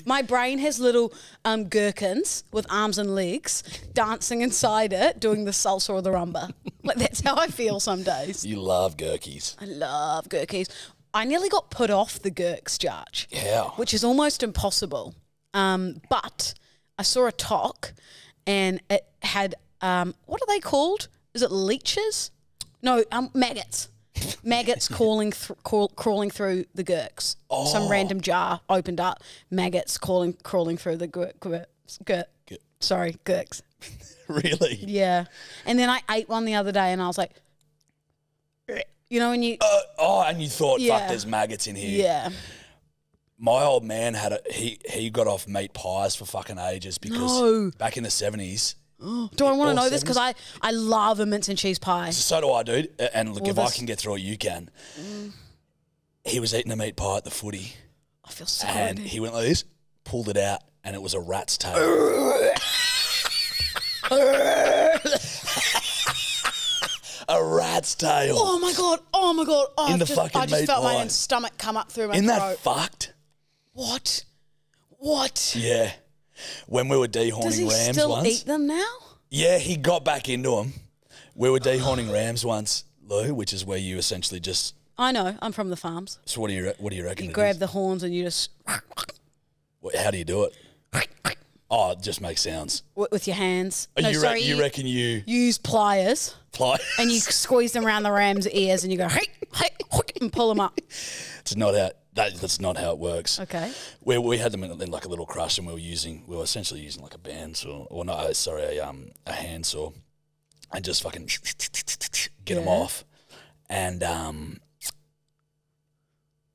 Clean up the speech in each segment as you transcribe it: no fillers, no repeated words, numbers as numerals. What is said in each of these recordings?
My brain has little gherkins with arms and legs dancing inside it, doing the salsa or the rumba. Like, that's how I feel some days. You love gherkies. I love gherkies. I nearly got put off the gherks, Jarch. Yeah. Which is almost impossible. But I saw a talk and it had, what are they called? Is it leeches? No, maggots. Maggots crawling through the gherks. Oh. Some random jar opened up. Maggots crawling through the gherks. Really? Yeah. And then I ate one the other day and I was like, you know when you... and you thought, Yeah. fuck, there's maggots in here. Yeah. My old man had he got off meat pies for fucking ages because back in the 70s... Do I want to know this? Because I love a mince and cheese pie. So do I, dude. And look, Well, if I can get through it, you can. He was eating a meat pie at the footy. I feel so And good. he went like this, pulled it out, and it was a rat's tail. A rat's tail. Oh my god! Oh my god! Oh, In the fucking I just meat felt my pie. own stomach come up through my Isn't throat. that fucked? What? What? Yeah. When we were Does dehorning he rams still once. eat them now? Yeah, he got back into them. We were dehorning rams once, Lou, which is where you essentially just... I know. I'm from the farms. So what do you reckon You it grab is? the horns and you just How do you do it? Oh, it just makes sounds. with your hands. Oh, No, you sorry, reckon you use pliers fly? and you squeeze them around the ram's ears and you go hey, and pull them up. It's not how that's not how it works. Okay. We had them in like a little crush, and we were essentially using like a bandsaw, or no, sorry, a handsaw, and just fucking get them off. And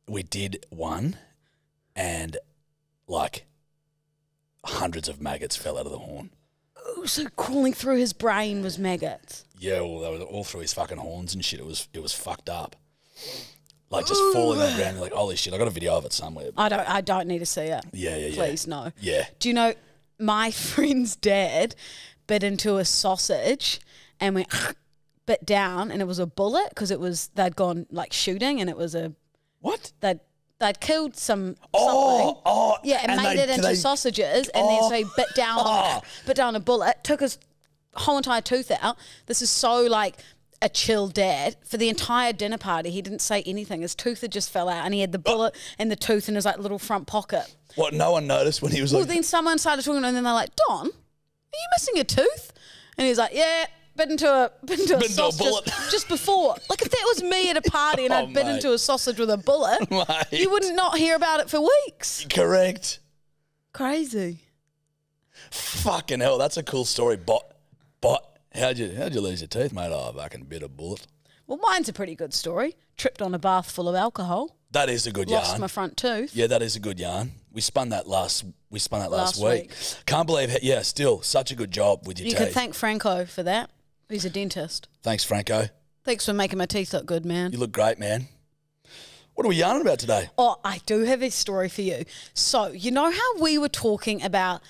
we did one, and like hundreds of maggots fell out of the horn. Oh, so crawling through his brain was maggots. Yeah, well, they were all through his fucking horns and shit. It was fucked up. Like just falling on the ground. You're like, holy shit! I got a video of it somewhere. I don't need to see it. Yeah. Please, no. Yeah. Do you know, my friend's dad bit into a sausage and went bit down, and it was a bullet because they'd gone like shooting, and it was What? they'd killed something. Yeah, and made it into sausages, and then so he bit down on it, bit down a bullet, took his whole entire tooth out. This is so like a chill dad. For the entire dinner party, he didn't say anything. His tooth had just fell out, and he had the bullet and the tooth in his like little front pocket. What? No one noticed when he was Well, like... then someone started talking, and then they're like, "Don, are you missing a tooth?" And he's like, "Yeah, bit into a sausage bullet. just before." Like if that was me at a party and I'd bit mate. into a sausage with a bullet, Mate. you wouldn't not hear about it for weeks. Correct. Crazy. Fucking hell, that's a cool story. But how'd you lose your teeth, mate? Oh, I fucking bit a bullet. Well, mine's a pretty good story. Tripped on a bath full of alcohol. That is a good Lost yarn. my front tooth. Yeah, that is a good yarn. We spun that last Last week. week. Can't believe it. Yeah, still such a good job with your You teeth. could thank Franco for that. He's a dentist. Thanks, Franco. Thanks for making my teeth look good, man. You look great, man. What are we yarning about today? Oh, I do have a story for you. So, you know how we were talking about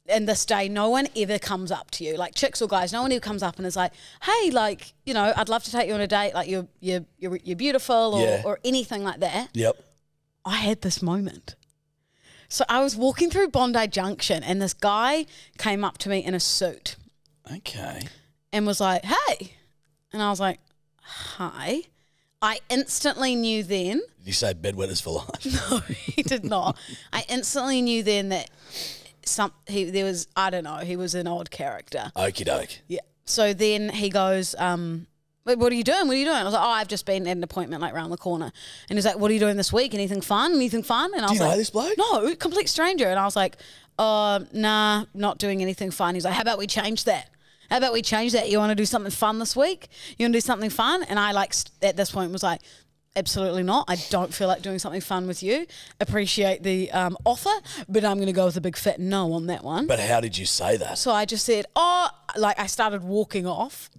in this day, no one ever comes up to you, like chicks or guys, no one ever comes up and is like, hey, like, you know, I'd love to take you on a date, like you're beautiful or anything like that. Yep. I had this moment. So I was walking through Bondi Junction and this guy came up to me in a suit. Okay. And was like, hey. And I was like, hi. I instantly knew then. Did you say bedwetters for life? No, he did not. I instantly knew then that he was an odd character. Okie doke. Yeah. So then he goes, "Wait, what are you doing? What are you doing?" I was like, "Oh, I've just been at an appointment like around the corner." And he's like, "What are you doing this week? Anything fun? Anything fun?" And I was Do you know like, this bloke? "No, complete stranger." And I was like, "Nah, not doing anything fun." He's like, "How about we change that? How about we change that? You want to do something fun this week? You want to do something fun?" And I like at this point was like, "Absolutely not. I don't feel like doing something fun with you. Appreciate the offer, but I'm going to go with a big fat no on that one." But how did you say that? So I just said, "Oh," like I started walking off.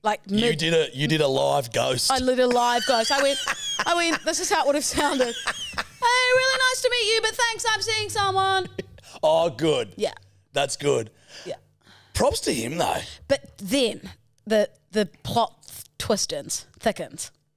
Like you did a live ghost. I lit a live ghost. I went, this is how it would have sounded. "Hey, really nice to meet you, but thanks, I'm seeing someone." Oh, good. Yeah. That's good. Yeah. Props to him though. But then the plot thickens.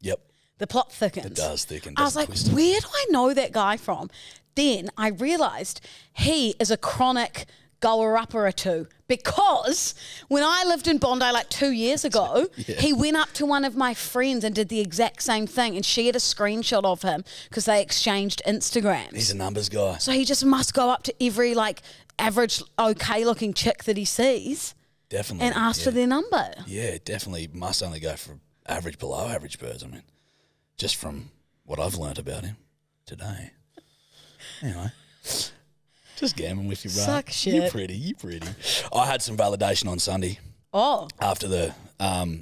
Yep. The plot thickens. It does thicken. I was doesn't like, twist it. where do I know that guy from? then I realised he is a chronic goer-upper too, because when I lived in Bondi like 2 years ago, he went up to one of my friends and did the exact same thing, and she had a screenshot of him because they exchanged Instagrams. He's a numbers guy. So he just must go up to every like average okay-looking chick that he sees. Definitely. And ask for their number. Yeah, definitely must only go for average, below average birds. I mean, just from what I've learnt about him today. Anyway. Just gammon with you, bro. Suck shit. You're pretty. I had some validation on Sunday. Oh. After the, so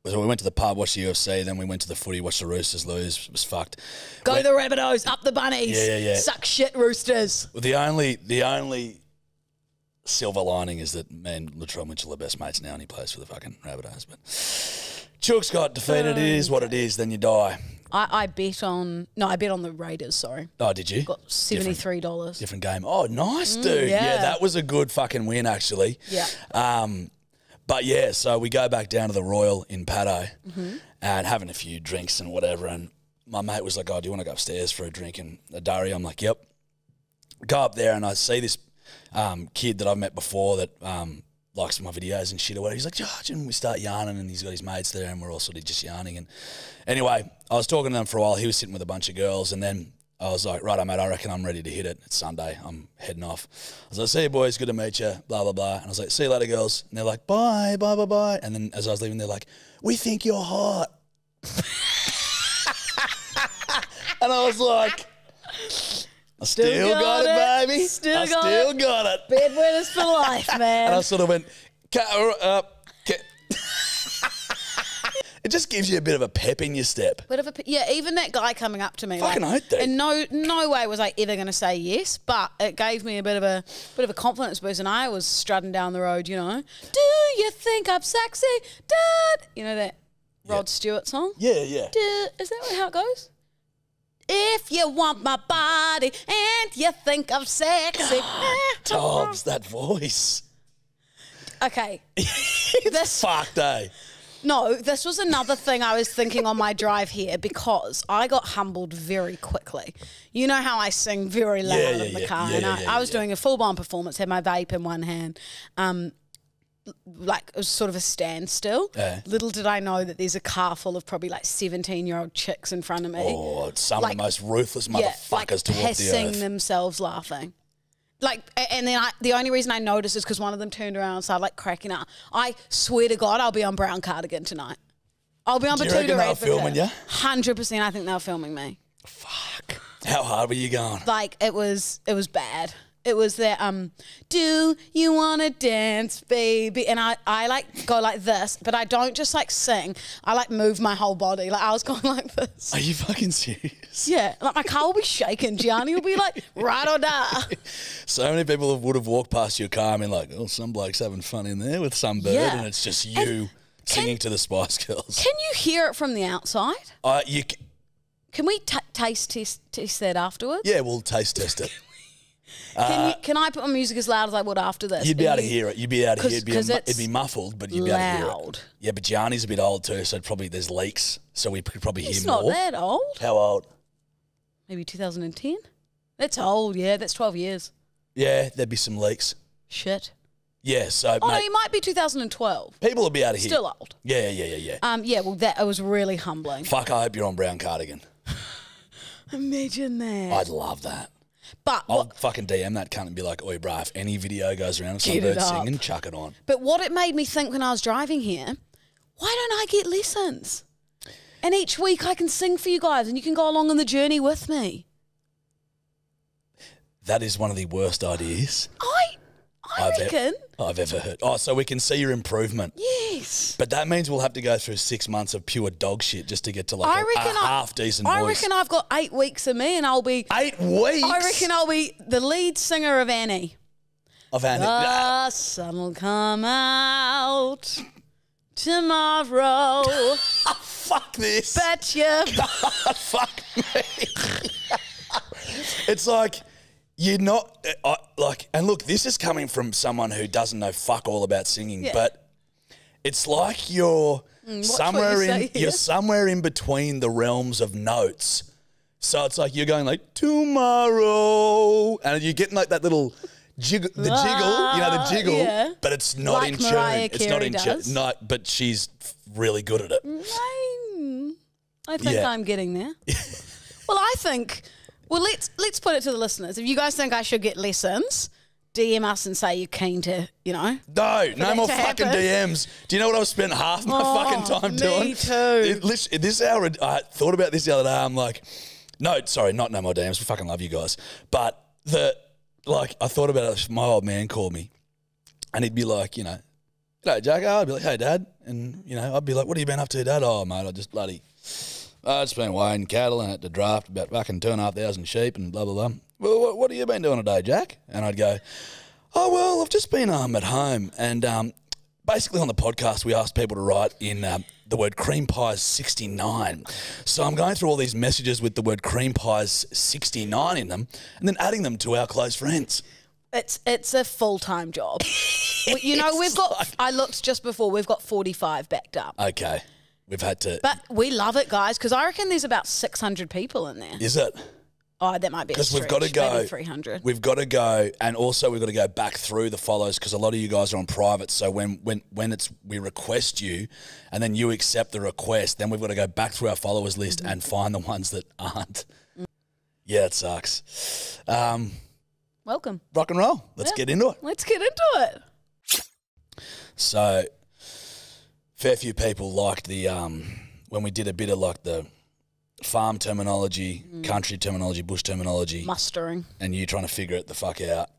we went to the pub, watched the UFC, then we went to the footy, watched the Roosters lose. It was fucked. Go the Rabbitohs, up the bunnies. Yeah. Suck shit, Roosters. Well, the only silver lining is that me and Latrell Mitchell are best mates now, and he plays for the fucking Rabbitohs. But Chooks got defeated. It is what it is. Then you die. I bet on the Raiders. Sorry. Oh, did you? Got $73. Different game. Oh, nice, dude. Yeah, that was a good fucking win, actually. Yeah. But yeah, so we go back down to the Royal in Paddo and having a few drinks and whatever. And my mate was like, "Oh, do you want to go upstairs for a drink?" And a durry. I'm like, "Yep." Go up there and I see this kid that I've met before that likes my videos and shit or whatever. He's like, "Jarch," and we start yarning, and he's got his mates there, and we're all sort of just yarning. And anyway, I was talking to them for a while. He was sitting with a bunch of girls, and then I was like, "Right, mate, I reckon I'm ready to hit it. It's Sunday. I'm heading off." I was like, "See you, boys. Good to meet you. Blah, blah, blah." And I was like, "See you later, girls." And they're like, "Bye, bye, bye, bye." And then as I was leaving, they're like, "We think you're hot." And I was like, I still got it, baby. Still got it. Bedwetters for life, man. And I sort of went, it just gives you a bit of a pep in your step. Even that guy coming up to me, fucking oath, dude. and no way was I ever going to say yes, but it gave me a bit of a confidence boost, and I was strutting down the road, you know. Do you think I'm sexy, Dad? You know that Rod Stewart song? Yeah. Is that how it goes? If you want my body and you think I'm sexy. Toms, that voice. Okay. This fucked, eh? No, this was another thing I was thinking on my drive here, because I got humbled very quickly. You know how I sing very loud in the car, and I was doing a full-blown performance, had my vape in one hand, like it was sort of a standstill. Little did I know that there's a car full of probably like 17-year-old chicks in front of me. Oh, some of the most ruthless motherfuckers to walk the earth. Pissing themselves laughing. Like, and then the only reason I noticed is because one of them turned around and started like cracking up. I swear to God, I'll be on Brown Cardigan tonight. I'll be on Batuta. Do you reckon they were filming you? 100%. I think they were filming me. Fuck. How hard were you going? Like it was bad. It was that do you want to dance, baby? And I like go like this, but I don't just like sing. I like move my whole body. Like I was going like this. Are you fucking serious? Yeah. Like my car will be shaking. Gianni will be like, right or da. So many people would have walked past your car and been like, "Oh, some bloke's having fun in there with some bird," and it's just you singing to the Spice Girls. Can you hear it from the outside? Can we taste test that afterwards? Yeah, we'll taste test it. Can I put my music as loud as I would after this? You'd be able to hear it. You'd be able to hear it. It'd be muffled, but you'd be able to hear it. Yeah, but Gianni's a bit old too, so probably there's leaks, so we could probably hear more. It's not that old. How old? Maybe 2010? That's old, yeah. That's 12 years. Yeah, there'd be some leaks. Shit. Yeah, so... Oh, no, it might be 2012. People will be able to hear. Still old. Yeah. Yeah, well, it was really humbling. Fuck, I hope you're on Brown Cardigan. Imagine that. I'd love that. But I'll fucking DM that cunt and be like, "Oi, bruh, if any video goes around of some bird singing, chuck it on." But what it made me think when I was driving here, why don't I get lessons? And each week I can sing for you guys and you can go along on the journey with me. That is one of the worst ideas I reckon. I've ever heard. Oh, so we can see your improvement. Yes. But that means we'll have to go through 6 months of pure dog shit just to get to like a half-decent voice. I reckon I've got 8 weeks of me and I'll be... 8 weeks? I reckon I'll be the lead singer of Annie. Of Annie. The sun will come out tomorrow. Fuck this. Betcha. Fuck me. It's like... You're not and look, this is coming from someone who doesn't know fuck all about singing, but it's like you're somewhere in between the realms of notes. So it's like you're going like tomorrow, and you're getting like that little jiggle, the jiggle, yeah. but it's not Like in tune. Mariah It's not Carey in does. tune. But she's really good at it. I think Yeah. I'm getting there. Well, I think. Well, let's put it to the listeners. If you guys think I should get lessons, DM us and say you're keen to, No that more to fucking happen. DMs. Do you know what I've spent half my fucking time doing? Me too. This hour, I thought about this the other day. I'm like, no more DMs. We fucking love you guys. But I thought about it. My old man called me, and he'd be like, "G'day, Jacko." I'd be like, "Hey, Dad," and I'd be like, "What have you been up to, Dad?" "Oh, mate, I just just been weighing cattle and had to draft about fucking 2,500 sheep and blah blah blah." "Well, what have you been doing today, Jack?" And I'd go, "Oh, well, I've just been at home." And basically on the podcast, we asked people to write in the word cream pies 69. So I'm going through all these messages with the word cream pies 69 in them and then adding them to our close friends. It's a full-time job. We've got. I looked just before. We've got 45 backed up. Okay. We've had to. But we love it, guys, because I reckon there's about 600 people in there. Is it? Oh, that might be a Because stretch. we've got to go. Maybe 300. We've got to go, and also we've got to go back through the follows because a lot of you guys are on private. So when we request you, and then you accept the request, then we've got to go back through our followers list and find the ones that aren't. Yeah, it sucks. Welcome. Rock and roll. Let's get into it. Let's get into it. So, fair few people liked the when we did a bit of like the farm terminology, country terminology, bush terminology, Mustering. and you trying to figure it the fuck out.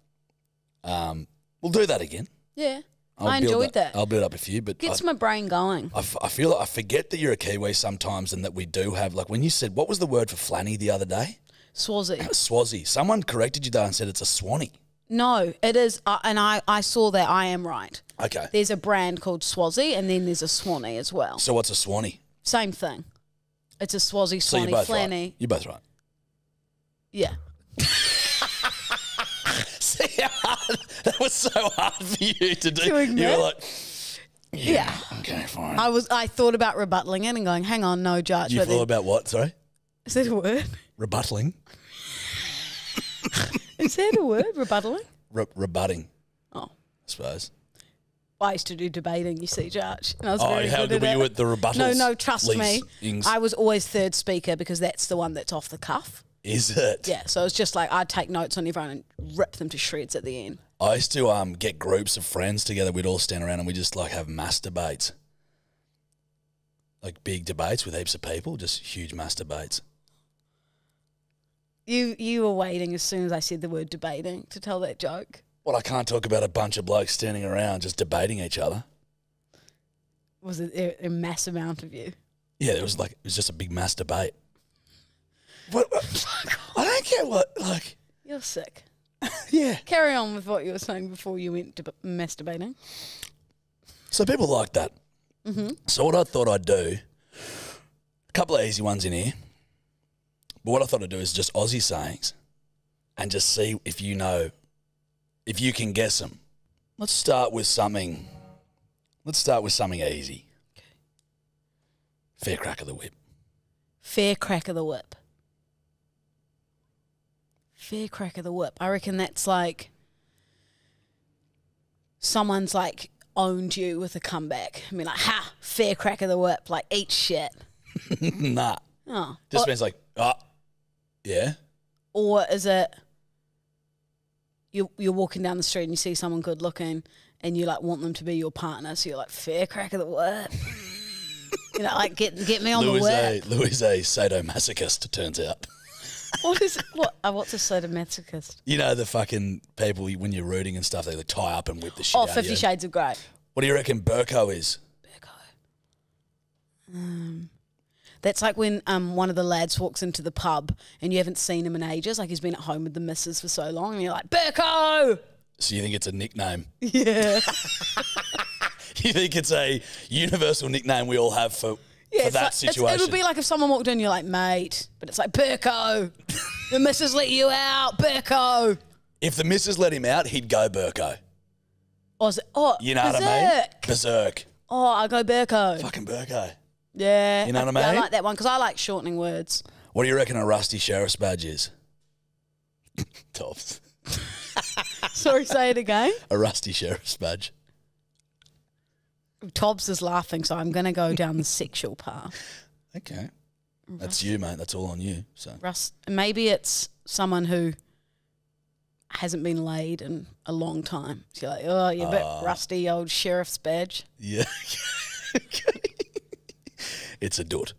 We'll do that again. Yeah. I'll I build enjoyed that. I'll build up a few, but Gets my brain going. I feel like I forget that you're a Kiwi sometimes, and that we do have like when you said what was the word for flanny the other day? Swazi. Swazi. Someone corrected you though and said it's a swanny. No, it is. And I saw that. I am right. Okay. There's a brand called Swazi, and then there's a Swanee as well. So what's a swanny? Same thing. It's a Swazi, So you're Swanee, both Flanny. right. You're both right. Yeah. See how hard, that was so hard for you to do. To admit. You were like, Yeah. okay, fine. I thought about rebuttaling it and going, hang on, no, Jarch. You but thought then- about what? Sorry, Is that a word? rebuttaling, Is that a word? Rebuttaling? rebutting. Oh. I suppose. I used to do debating, you see, Jarch. And I was Oh, very how good good were at you it. at the rebuttals? No, trust me. Ings? I was always third speaker because that's the one that's off the cuff. Is it? Yeah, so it's just like I'd take notes on everyone and rip them to shreds at the end. I used to get groups of friends together. We'd all stand around and we just like have mass debates, like big debates with heaps of people, just huge mass debates. You were waiting as soon as I said the word debating to tell that joke. Well, I can't talk about a bunch of blokes standing around just debating each other. Was it a mass amount of you? Yeah, it was just a big mass debate. What? I don't get what like. You're sick. Yeah. Carry on with what you were saying before you went to masturbating. So people like that. Mm-hmm. So what I thought I'd do, a couple of easy ones in here. But what I thought I'd do is just Aussie sayings, and just see if you know, if you can guess them. Let's start with something. Let's start with something easy. Okay. Fair crack of the whip. Fair crack of the whip. Fair crack of the whip. I reckon that's like someone's like owned you with a comeback. I mean, like, ha, fair crack of the whip. Like, eat shit. Nah. Oh. Just means like, yeah. Or is it you're walking down the street and you see someone good looking and you like want them to be your partner, so you're like, fair crack of the whip. You know, like get me on the whip. Louis a sadomasochist, it turns out. What is what's a sadomasochist? You know the fucking people when you're rooting and stuff, they tie up and whip the shit Oh, out 50 of you. Shades of Grey. What do you reckon Burko is? That's like when one of the lads walks into the pub and you haven't seen him in ages, like he's been at home with the missus for so long, and you're like, Burko! So you think it's a nickname? Yeah. You think it's a universal nickname we all have for that like, situation? It would be like if someone walked in, you're like, mate, but it's like, Burko! The missus let you out, Burko! If the missus let him out, he'd go Burko. You know what I mean? Berserk. Oh, I go Burko. Fucking Burko. Yeah. You know what I mean? I like that one because I like shortening words. What do you reckon a rusty sheriff's badge is? Tops. Sorry, say it again. A rusty sheriff's badge. Tobbs is laughing, so I'm going to go down the sexual path. Okay. That's you, mate. That's all on you. So maybe it's someone who hasn't been laid in a long time. So you're like, oh, you're a bit rusty old sheriff's badge. Yeah. Okay. It's a doot.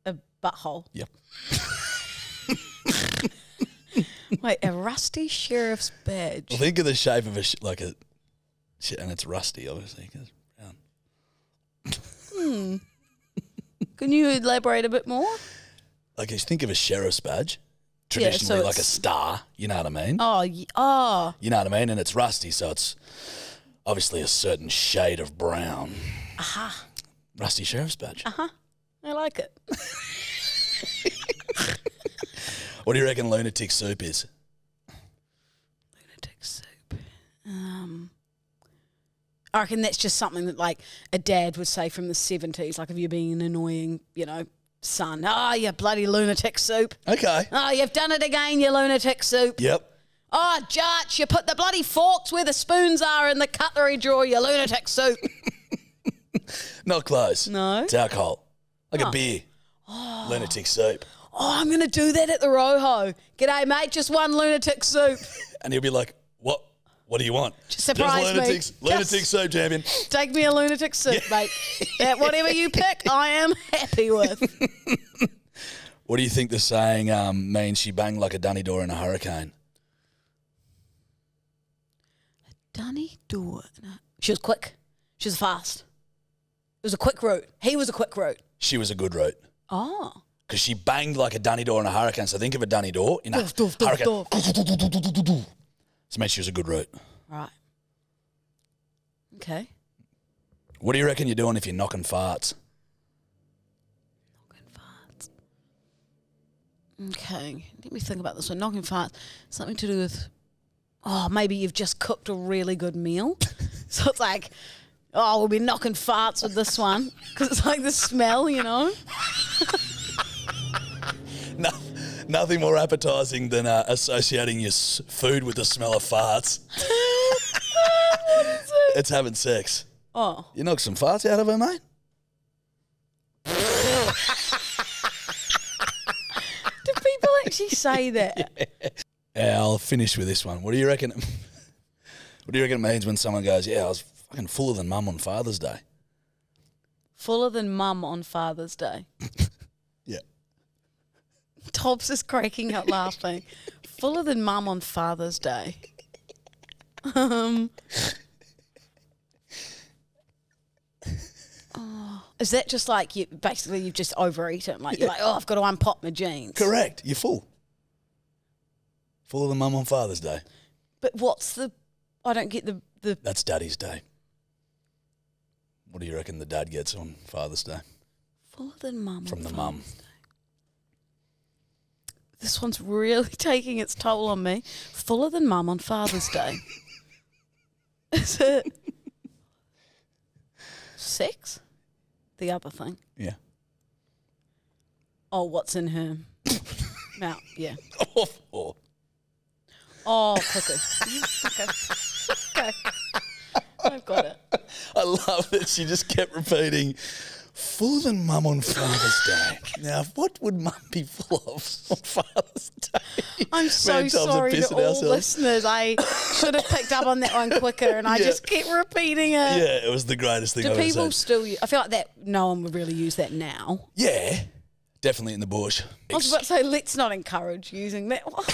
A butthole. Yep. Wait, a rusty sheriff's badge. Well, think of the shape of and it's rusty, obviously, because brown. Can you elaborate a bit more? Like, you think of a sheriff's badge, traditionally like a star, you know what I mean? Oh. You know what I mean? And it's rusty, so it's obviously a certain shade of brown. Aha. Rusty sheriff's badge. Uh-huh. I like it. What do you reckon Lunatic Soup is? Lunatic Soup. I reckon that's just something that, like, a dad would say from the 70s, like if you're being an annoying, son. Oh, you bloody Lunatic Soup. Okay. Oh, you've done it again, you Lunatic Soup. Yep. Oh, Jarch, you put the bloody forks where the spoons are in the cutlery drawer, you Lunatic Soup. Not close. No. It's alcohol. Like a beer. Oh. Lunatic Soup. Oh, I'm going to do that at the Roho. G'day, mate, just one Lunatic Soup. And he'll be like, what? What do you want? Just surprise me. Lunatic Soup, champion. Take me a Lunatic Soup, mate. Whatever you pick, I am happy with. What do you think the saying means she banged like a dunny door in a hurricane? A dunny door? She was quick. She was fast. It was a quick route. He was a quick route. She was a good route. Oh. Because she banged like a dunny door in a hurricane. So think of a dunny door in a hurricane. So mate, she was a good route. Right. Okay. What do you reckon you're doing if you're knocking farts? Knocking farts. Okay. Let me think about this one. Knocking farts. Something to do with, maybe you've just cooked a really good meal. So it's like, we'll be knocking farts with this one. Because it's like the smell, No, nothing more appetising than associating your food with the smell of farts. What is it? It's having sex. Oh. You knock some farts out of her, mate? Do people actually say that? Yeah, I'll finish with this one. What do you reckon? What do you reckon it means when someone goes, "Yeah, I was fucking fuller than mum on Father's Day"? Fuller than mum on Father's Day. Yeah. Tobbs is cracking up laughing. Fuller than mum on Father's Day. Is that just like you've just overeaten? Like you're like, I've got to unpop my jeans. Correct. You're full. Fuller than mum on Father's Day. But I don't get the. That's Daddy's Day. What do you reckon the dad gets on Father's Day? Fuller than mum. From the mum. This one's really taking its toll on me. Fuller than mum on Father's Day. Is it sex? The other thing. Yeah. Oh, what's in her mouth? Yeah. Oh, cuckoo. Okay. I've got it. I love that she just kept repeating, fuller than mum on Father's Day. Now, what would mum be full of on Father's Day? I'm so sorry to all listeners. I should have picked up on that one quicker, and I just kept repeating it. Yeah, it was the greatest thing I've ever people said. still I feel like that no one would really use that now. Yeah, definitely in the bush. I was about to say, let's not encourage using that one.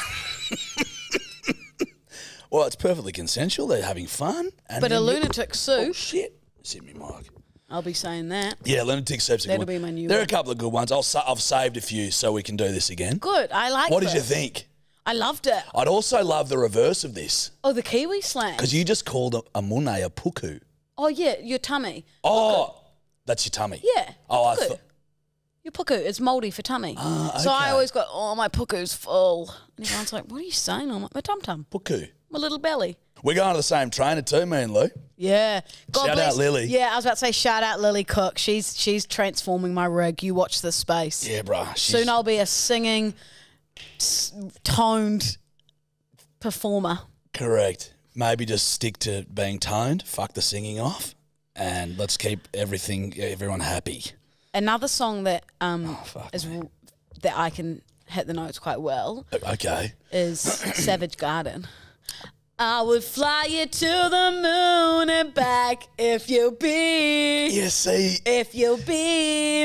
Well, it's perfectly consensual. They're having fun. But a lunatic soup. Oh, shit. It's hit me, Mike. I'll be saying that. Yeah, lunatic soup's a good one. That'll be my new There are one. a couple of good ones. I've saved a few so we can do this again. Good. I like What this. did you think? I loved it. I'd also love the reverse of this. Oh, the Kiwi slang. Because you just called a mune a puku. Oh, yeah, your tummy. Oh, that's your tummy. Yeah. Oh, I puku. thought. Your puku. It's mouldy for tummy. Ah, So I okay. always go, my puku's full. And everyone's like, what are you saying? I'm like, my tum-tum. Puku. My little belly. We're going to the same trainer too, me and Lou. Yeah. God Shout bless. out Lily. Yeah, I was about to say shout out Lily Cook. She's transforming my rig. You watch this space. Yeah, bruh. Soon I'll be a singing, toned performer. Correct. Maybe just stick to being toned, fuck the singing off, and let's keep everyone happy. Another song that fuck me. that I can hit the notes quite well Okay. is Savage Garden. I would fly you to the moon and back if you'll be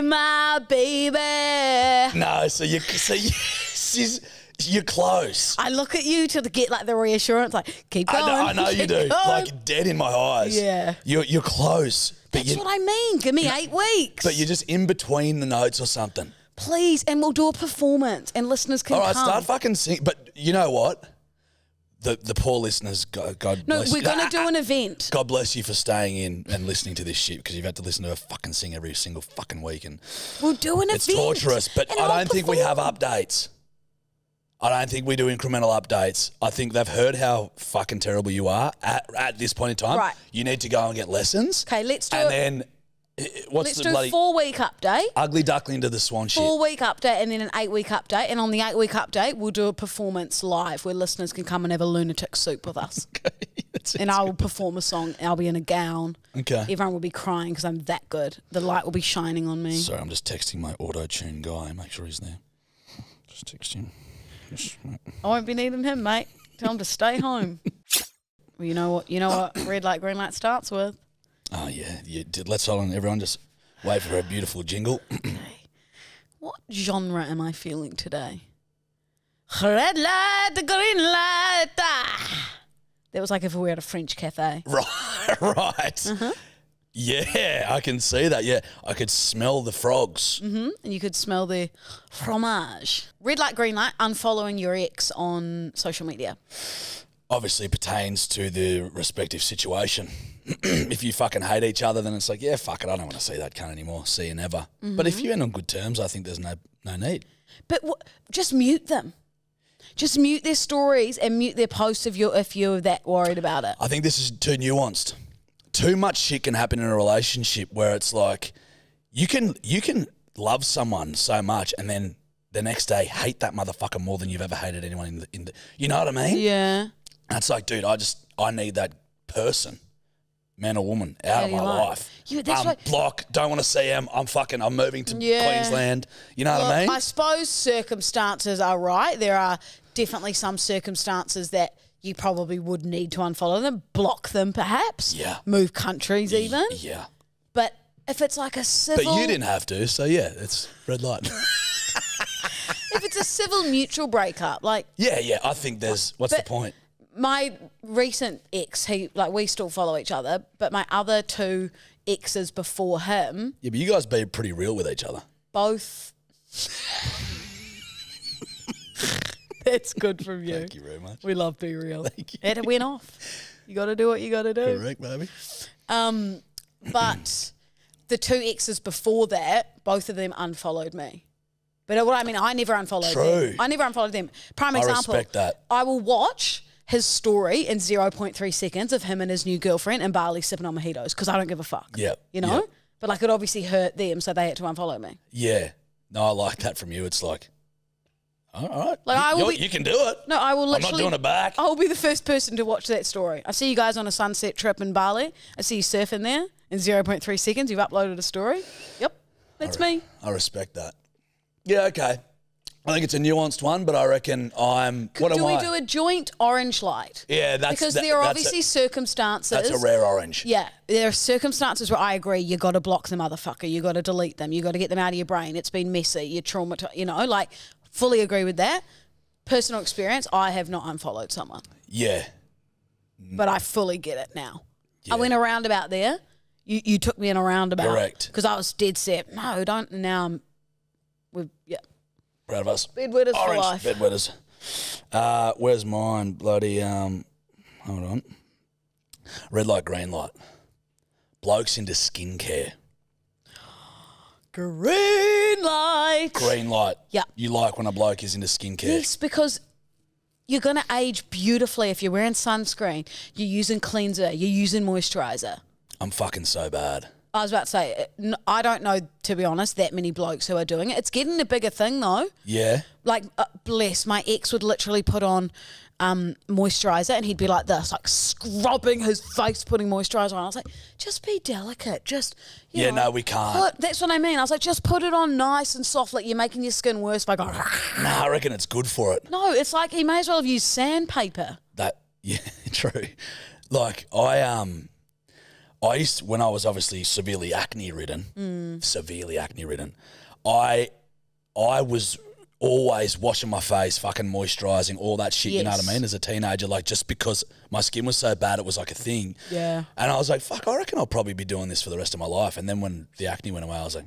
my baby. No, so you're close. I look at you to get like the reassurance, like keep going. I know you do. keep going. Like dead in my eyes. Yeah. You're close. That's what I mean. Give me 8 weeks. But you're just in between the notes or something. Please, and we'll do a performance and listeners can All right, come. start fucking singing. But you know what? The poor listeners, God bless No, you. we're going to do an event. God bless you for staying in and listening to this shit because you've had to listen to her fucking sing every single fucking week. And We'll do an it's event. torturous. But and I I'll don't think we have perform. updates. I don't think we do incremental updates. I think they've heard how fucking terrible you are at this point in time. Right. You need to go and get lessons. Okay, let's do and it. then what's Let's the do bloody a 4-week update. ugly duckling to the swan shit? 4-week update and then an 8-week update. And on the 8-week update, we'll do a performance live where listeners can come and have a lunatic soup with us. And I will perform a song. I'll be in a gown. Okay. Everyone will be crying because I'm that good. The light will be shining on me. Sorry, I'm just texting my auto-tune guy. Make sure he's there. Just text him. I won't be needing him, mate. Tell him to stay home. Well, you know what red light, green light starts with? Oh, yeah. Let's hold on. Everyone just wait for a beautiful jingle. What genre am I feeling today? Red light, the green light. Ah. That was like if we were at a French cafe. Right. Yeah, I can see that. Yeah, I could smell the frogs. And you could smell the fromage. Red light, green light, unfollowing your ex on social media. Obviously pertains to the respective situation. If you fucking hate each other, then it's like, yeah, fuck it, I don't want to see that cunt anymore. See you never. But if you're in on good terms, I think there's no need. But just mute them. Just mute their stories and mute their posts if you're that worried about it. I think this is too nuanced. Too much shit can happen in a relationship where it's like you can love someone so much and then the next day hate that motherfucker more than you've ever hated anyone in the you know what I mean? Yeah. And it's like, dude, I need that person, man or woman, out of my life. Yeah, that's right. Block, don't want to see him. I'm moving to Queensland. You know what I mean? I suppose circumstances are right. There are definitely some circumstances that you probably would need to unfollow them, block them perhaps. Yeah. Move countries even. Yeah. But if it's like a civil... But you didn't have to, so yeah, it's red light. If it's a civil mutual breakup, like... Yeah, I think what's the point? My recent ex, we still follow each other, but my other 2 exes before him... Yeah, but you guys be pretty real with each other. Both... That's good from you. Thank you very much. We love Be Real. Thank you. It went off. You got to do what you got to do. Correct, baby. But the 2 exes before that, both of them unfollowed me. But what I mean, I never unfollowed True. them. I never unfollowed them. Prime I example. respect that. I will watch his story in 0.3 seconds of him and his new girlfriend in Bali sipping on mojitos because I don't give a fuck. Yeah. You know? Yeah. But like it obviously hurt them, so they had to unfollow me. Yeah. No, I like that from you. It's like, all right. Like you can do it. No, I will I'm literally... not doing it back. I will be the first person to watch that story. I see you guys on a sunset trip in Bali. I see you surfing there. In 0.3 seconds, you've uploaded a story. Yep, that's me. I respect that. Yeah, okay. I think it's a nuanced one, but I reckon What Do am we I? do a joint orange light? Yeah, Because there are obviously circumstances. That's a rare orange. Yeah, there are circumstances where I agree you got to block the motherfucker. You got to delete them. You got to get them out of your brain. It's been messy. You're traumatized. Like fully agree with that. Personal experience, I have not unfollowed someone. Yeah. But I fully get it now. Yeah. I went a roundabout there. You took me in a roundabout. Correct. Because I was dead set. No, don't. Now yeah. Proud of us. Bedwetters for Orange life. bedwetters. Where's mine? Bloody, hold on. Red light, green light. Blokes into skincare. Green light. Green light. Yeah. You like when a bloke is into skincare. Yes, because you're going to age beautifully if you're wearing sunscreen, you're using cleanser, you're using moisturiser. I'm fucking so bad. I was about to say, I don't know, to be honest, that many blokes who are doing it. It's getting a bigger thing, though. Yeah. Like, bless, my ex would literally put on moisturiser and he'd be like this, like scrubbing his face, putting moisturiser on. I was like, just be delicate. Just, you know, no, we can't. That's what I mean. I was like, just put it on nice and soft. Like, you're making your skin worse by going. Nah, I reckon it's good for it. No, it's like he may as well have used sandpaper. Yeah, true. Like, I used to, when I was obviously severely acne ridden, I was always washing my face, fucking moisturising, all that shit, you know what I mean, as a teenager, like just because my skin was so bad it was like a thing. Yeah. And I was like, fuck, I reckon I'll probably be doing this for the rest of my life. And then when the acne went away, I was like,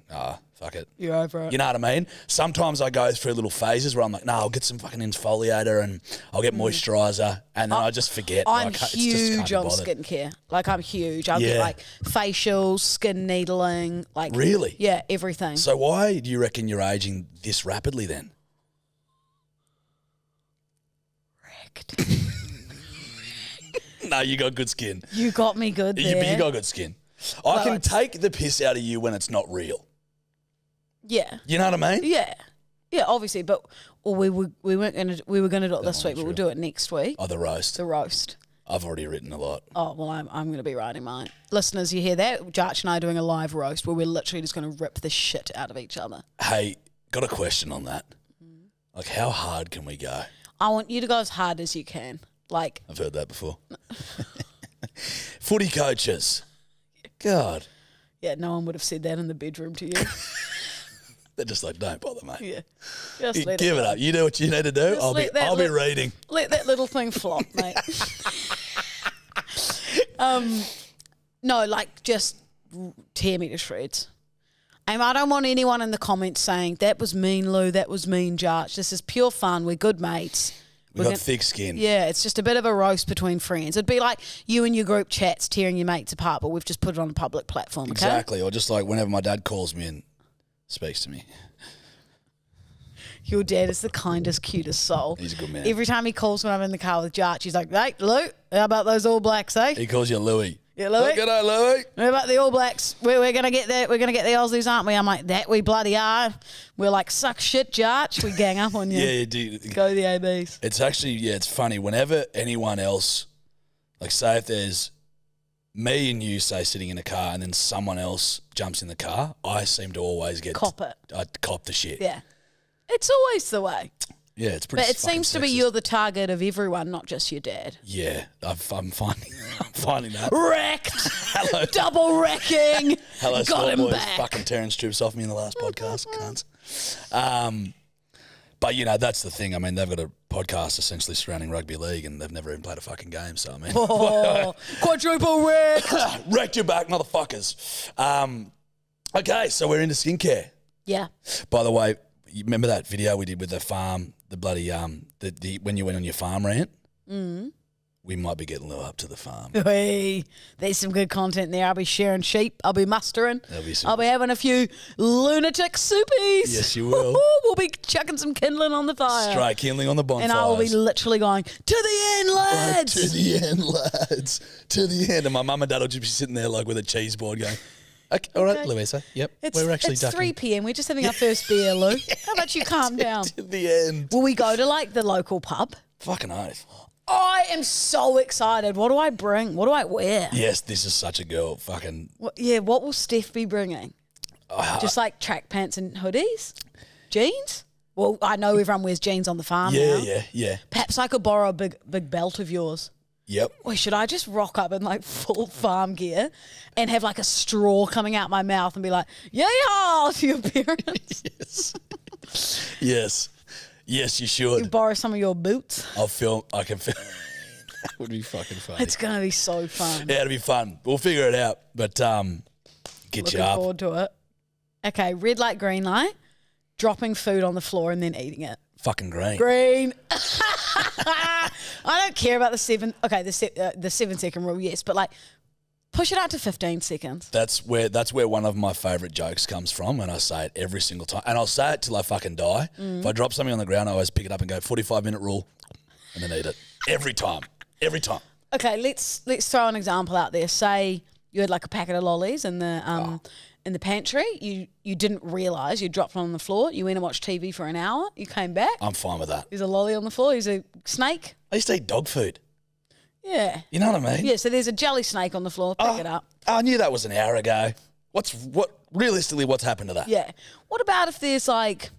fuck it. You're over it. You know what I mean? Sometimes I go through little phases where I'm like, I'll get some fucking exfoliator and I'll get moisturiser, and then I just forget. I'm like, huge on skincare. Like, I'm huge. I'll get like facials, skin needling, like really? Yeah, everything. So why do you reckon you're aging this rapidly then? No, you got good skin. You got me good there. You got good skin. I can take the piss out of you when it's not real. Yeah. You know what I mean? Yeah. Yeah, obviously, but we were going to do it this week, but we'll do it next week. Oh, the roast. The roast. I've already written a lot. Oh, well, I'm going to be writing mine. Listeners, you hear that? Jarch and I are doing a live roast where we're literally just going to rip the shit out of each other. Hey, got a question on that. Like, how hard can we go? I want you to go as hard as you can. Like, I've heard that before. Footy coaches. God. Yeah, no one would have said that in the bedroom to you. They're just like, don't bother, mate. Yeah. Just You let give it up. You do what you need to do. I'll be reading. Let that little thing flop, mate. No, like, just tear me to shreds. And I don't want anyone in the comments saying, that was mean, Lou, that was mean, Jarch. This is pure fun. We're good mates. We've got thick skin. Yeah, it's just a bit of a roast between friends. It'd be like you and your group chats tearing your mates apart, but we've just put it on a public platform, okay? Exactly. Or just like whenever my dad calls me and speaks to me. Your dad is the kindest, cutest soul. He's a good man. Every time he calls when I'm in the car with Jarch, he's like, hey, Lou, how about those All Blacks, eh? He calls you Louie. Yeah, Louie. G'day, Louie. What about the All Blacks? We're gonna get there. We're gonna get the Aussies, aren't we? I'm like, that we bloody are. We're like, suck shit, Jarch. We gang up on you. Yeah, you do. Go the ABs. It's actually, it's funny. Whenever anyone else, like say if there's me and you, say, sitting in a car and then someone else jumps in the car, I seem to always get... Cop it. I cop the shit. Yeah. It's always the way. Yeah, it's pretty. But it seems to be you're the target of everyone, not just your dad. Yeah, I'm finding that. Wrecked. Hello. Double wrecking. Hello, Got him boys. back. Fucking tearing strips off me in the last podcast, cunts. But, you know, that's the thing. I mean, they've got a podcast essentially surrounding rugby league and they've never even played a fucking game. So, I mean... Oh, quadruple wreck. Wrecked your back, motherfuckers. Okay, so we're into skincare. Yeah. By the way, you remember that video we did with the farm, the bloody, when you went on your farm rant? Mm. We might be getting Lou up to the farm. Hey, there's some good content there. I'll be sharing sheep. I'll be mustering. I'll be having a few lunatic soupies. Yes, you will. We'll be chucking some kindling on the fire. Straight kindling on the bonfires. And I will be literally going, to the end, lads. To the end, lads. To the end. And my mum and dad will just be sitting there like with a cheese board going, okay, all right, Louisa. Yep, we're actually it's ducking. 3 p.m. We're just having our first beer, Lou. How about you calm down? To the end. Will we go to like the local pub? Fucking oath. I am so excited. What do I bring? What do I wear? Yes, this is such a girl. Fucking. What will Steph be bringing? Just like track pants and hoodies? Jeans? Well, I know everyone wears jeans on the farm now. Yeah. Perhaps I could borrow a big belt of yours. Yep. Or should I just rock up in like full farm gear and have like a straw coming out my mouth and be like, yeah, to your parents? Yes. Yes, you should. You borrow some of your boots. I can film. That would be fucking funny. It's going to be so fun. Yeah, it'll be fun. We'll figure it out. But get Looking you up. forward to it. Okay, red light, green light. Dropping food on the floor and then eating it. Fucking green. Green. I don't care about the 7. Okay, the 7-second rule, yes, but like push it out to 15 seconds. That's where one of my favourite jokes comes from, and I say it every single time. And I'll say it till I fucking die. If I drop something on the ground, I always pick it up and go, 45-minute rule. and then eat it. Every time. Every time. Okay, let's throw an example out there. Say you had like a packet of lollies in the pantry. You didn't realise you dropped one on the floor. You went and watched TV for an hour. You came back. I'm fine with that. There's a lolly on the floor. There's a snake. I used to eat dog food. Yeah. You know what I mean? Yeah, so there's a jelly snake on the floor. Pick it up. I knew that was an hour ago. Realistically, what's happened to that? Yeah. What about if there's like,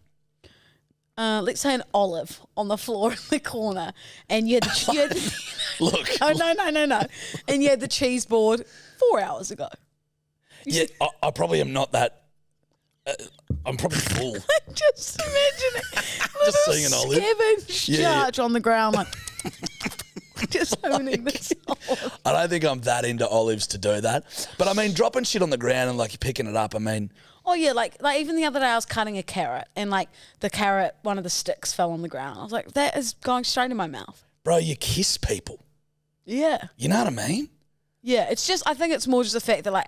let's say an olive on the floor in the corner, and you had the Look. Oh, no. And you had the cheese board 4 hours ago. Yeah, I probably am not that. I'm probably full. Just imagine it. Just seeing an olive. Jarch on the ground, like just owning this olive. I don't think I'm that into olives to do that. But I mean, dropping shit on the ground and like picking it up, I mean. Oh yeah, like even the other day I was cutting a carrot and like the carrot, one of the sticks fell on the ground. I was like, that is going straight in my mouth. Bro, you kiss people. Yeah. You know what I mean? Yeah, it's just, I think it's more just the fact that like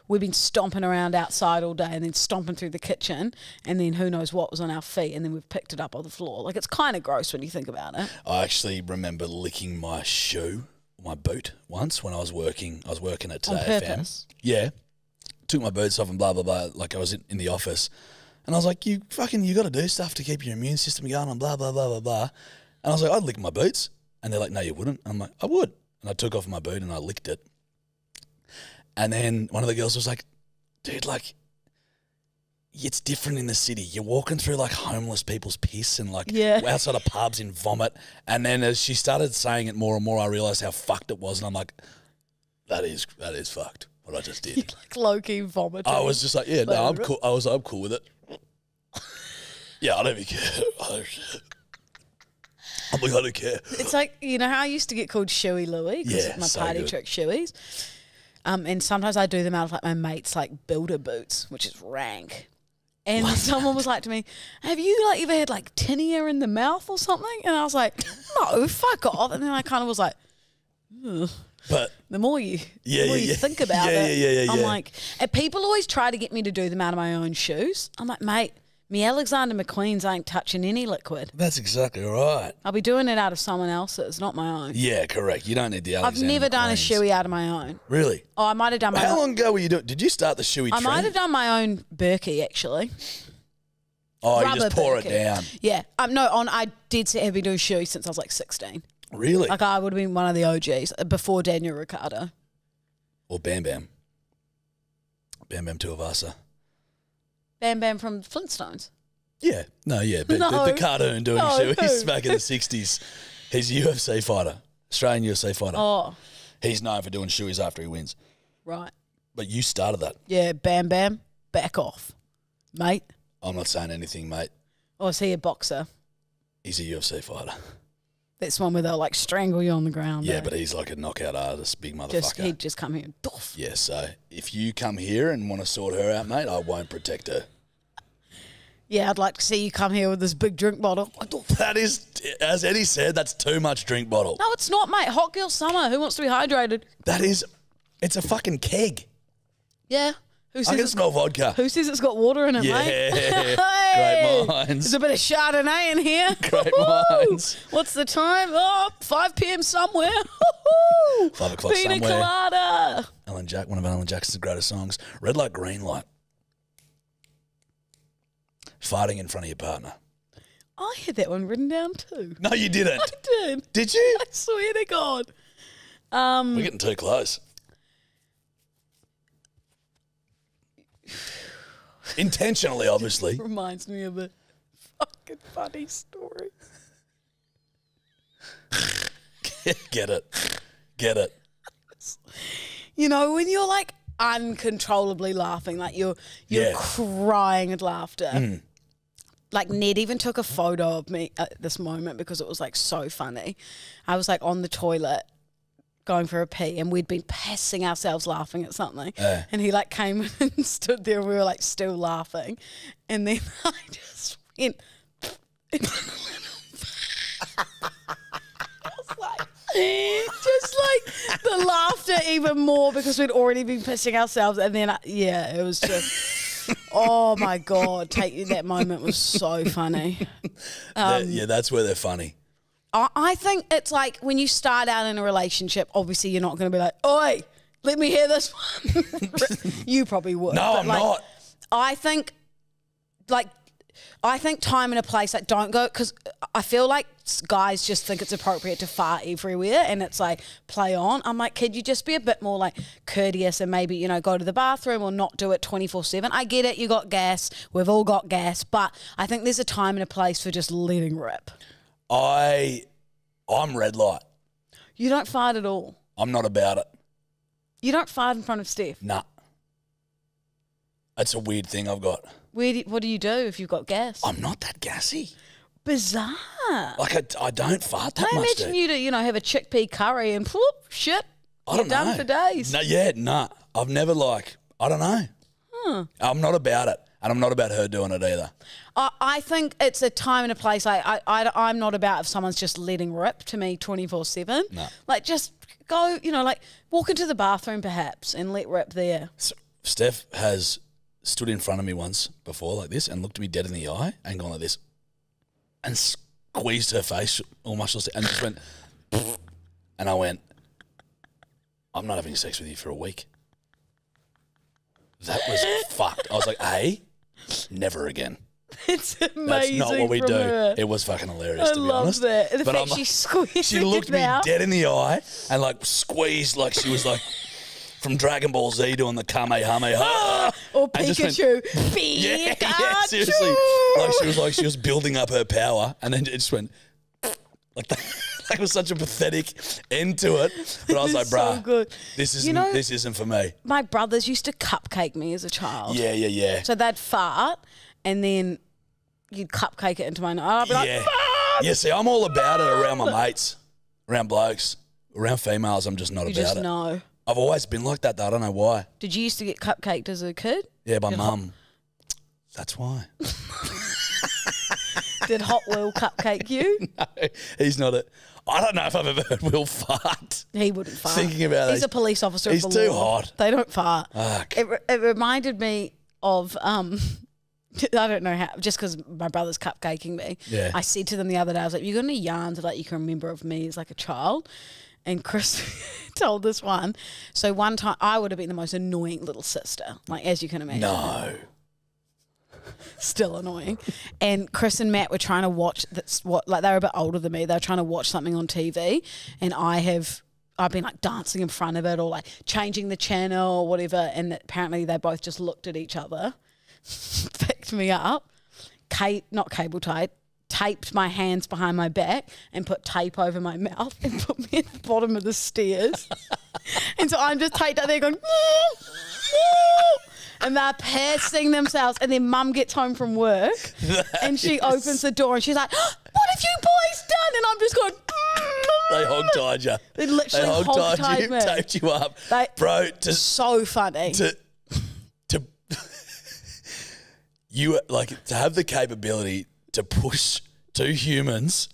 we've been stomping around outside all day and then stomping through the kitchen and then who knows what was on our feet and then we've picked it up off the floor. Like it's kind of gross when you think about it. I actually remember licking my shoe, my boot once when I was working at Today FM. Yeah. Took my boots off and blah, blah, blah. Like I was in the office and I was like, you got to do stuff to keep your immune system going and blah, blah, blah, blah, blah. And I was like, I'd lick my boots. And they're like, no, you wouldn't. And I'm like, I would. And I took off my boot and I licked it. And then one of the girls was like, dude, like, it's different in the city. You're walking through like homeless people's piss and like outside of pubs in vomit. And then as she started saying it more and more, I realised how fucked it was. And I'm like, that is fucked, what I just did. Like low-key vomiting. I was just like, yeah, no, I'm cool. I'm cool with it. Yeah, I don't even care. I'm like, I don't care. It's like, you know how I used to get called Shoey Louie? Yeah, my so party good. trick shoeys. And sometimes I do them out of like my mates like builder boots, which is rank. And someone was like to me, have you like ever had like tinea in the mouth or something? And I was like, no, fuck off. And then I kind of was like, ugh. But the more you think about it, I'm like, and people always try to get me to do them out of my own shoes. I'm like, mate, me Alexander McQueen's ain't touching any liquid. That's exactly right. I'll be doing it out of someone else's, not my own. Yeah, correct. You don't need the Alexander I've never done a McQueen's. shoey out of my own. Really? Oh, I might have done my How own. long ago were you doing? Did you start the shoey I trend? might have done my own Berkey, actually. Oh, Rubber you just pour Berkey. it down. Yeah. I did have been doing shoey since I was like 16. Really? Like I would have been one of the OGs before Daniel Ricciardo. Or Bam Bam. Bam Bam Tuivasa. Bam Bam from Flintstones. Yeah. No, yeah. But No. the cartoon doing No, shoeys who? back in the 60s. He's a UFC fighter. Australian UFC fighter. Oh, He's known for doing shoeys after he wins. right. But you started that. Yeah, Bam Bam, back off, mate. I'm not saying anything, mate. Or is he a boxer? He's a UFC fighter. That's one where they'll like strangle you on the ground. Yeah, eh? but he's like a knockout artist, big motherfucker. he'd just come here and doof. Yeah, so if you come here and want to sort her out, mate, I won't protect her. Yeah, I'd like to see you come here with this big drink bottle. That is, as Eddie said, that's too much drink bottle. No, it's not, mate. Hot girl summer. Who wants to be hydrated? That is, it's a fucking keg. Yeah. Who I says can it's smell vodka. Who says it's got water in it, Yeah, mate? great minds. There's a bit of Chardonnay in here. Great Woo-hoo. minds. What's the time? Oh, 5 p.m. somewhere. 5 o'clock Pina somewhere. colada. One of Alan Jackson's greatest songs. Red light, green light. Farting in front of your partner. I had that one written down too. No, you didn't. I did. Did you? I swear to God. We're getting too close. Intentionally, obviously. Reminds me of a fucking funny story. Get it. Get it. You know, when you're like uncontrollably laughing, like you're Yeah. crying at laughter. Like Ned even took a photo of me at this moment because it was like so funny. I was like on the toilet going for a pee and we'd been pissing ourselves laughing at something. And he like came and stood there and we were like still laughing. And then I just went just like the laughter even more because we'd already been pissing ourselves. And then, it was just, oh my God, that moment was so funny. Yeah, that's where they're funny. I think it's like when you start out in a relationship, obviously you're not going to be like, oi, let me hear this one. You probably would. No, but I'm not. I think time and a place, like don't go, because I feel like guys just think it's appropriate to fart everywhere and it's like play on. I'm like, could you just be a bit more like courteous and maybe, you know, go to the bathroom or not do it 24/7? I get it, you got gas, we've all got gas, but I think there's a time and a place for just letting rip. I'm red light. You don't fart at all. I'm not about it. You don't fart in front of Steph. Nah. It's a weird thing I've got. What do you do if you've got gas? I'm not that gassy. Bizarre. Like I don't fart that I much. imagine you to, you know, have a chickpea curry and whoop, shit. I don't know. Done for days. No, I've never I don't know. I'm not about it, and I'm not about her doing it either. I think it's a time and a place. Like I'm not about if someone's just letting rip to me 24/7. No. Like just go, you know, like walk into the bathroom perhaps and let rip there. So Steph has stood in front of me once before like this and looked me dead in the eye and gone like this and squeezed her face almost and just went and I went, I'm not having sex with you for a week. That was fucked. I was like, never again. It's amazing. That's not what we do. Her. It was fucking hilarious, to be honest. I love that. The but fact she squeezed she looked me dead in the eye and like squeezed like she was like from Dragon Ball Z doing the Kamehameha. Or Pikachu. Yeah, seriously. Like she was building up her power and then it just went like that. Like it was such a pathetic end to it. But I was like, bruh, so this isn't for me. My brothers used to cupcake me as a child. Yeah. So they'd fart and then you'd cupcake it into my nose. I'd be like, fart! Yeah, see, I'm all about it around my mates, around blokes, around females. I'm just not about just it. know. I've always been like that, though. I don't know why. Did you used to get cupcaked as a kid? Yeah, by mum. That's why. Did Hot Will cupcake you? No, he's not it. I don't know if I've ever heard Will fart. He wouldn't fart. Thinking about it. He's a police officer. He's of the too law. hot. They don't fart. Fuck. It reminded me of, I don't know how, just because my brother's cupcaking me. Yeah. I said to them the other day, I was like, you got any yarns that like you can remember of me as like a child? And Chris told this one. So one time I would have been the most annoying little sister, like as you can imagine. No. Still annoying. And Chris and Matt were trying to watch like they were a bit older than me. They were trying to watch something on TV, and I've been like dancing in front of it or like changing the channel or whatever. And apparently they both just looked at each other, picked me up, not cable tied, taped my hands behind my back and put tape over my mouth and put me at the bottom of the stairs. And so I'm just taped out there going, and they're pissing themselves. And then mum gets home from work and she opens the door and she's like, what have you boys done? And I'm just going, they hog-tied you. They literally hog-tied you, me. taped you up. Bro, so funny. You like to have the capability to push two humans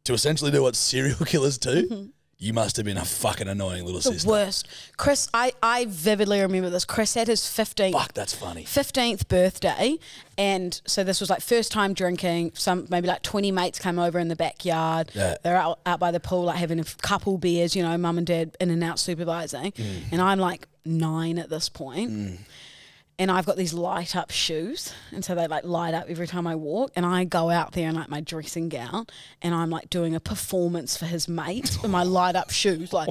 to essentially do what serial killers do. Mm-hmm. You must have been a fucking annoying little sister. The worst. Chris, I vividly remember this. Chris had his 15th. Fuck, that's funny. 15th birthday. And so this was like first time drinking. Maybe like 20 mates came over in the backyard. Yeah. They're out by the pool, like having a couple beers, you know, mum and dad in and out supervising. And I'm like 9 at this point. And I've got these light up shoes. And so they like light up every time I walk. And I go out there in like my dressing gown and I'm like doing a performance for his mate with my light up shoes, like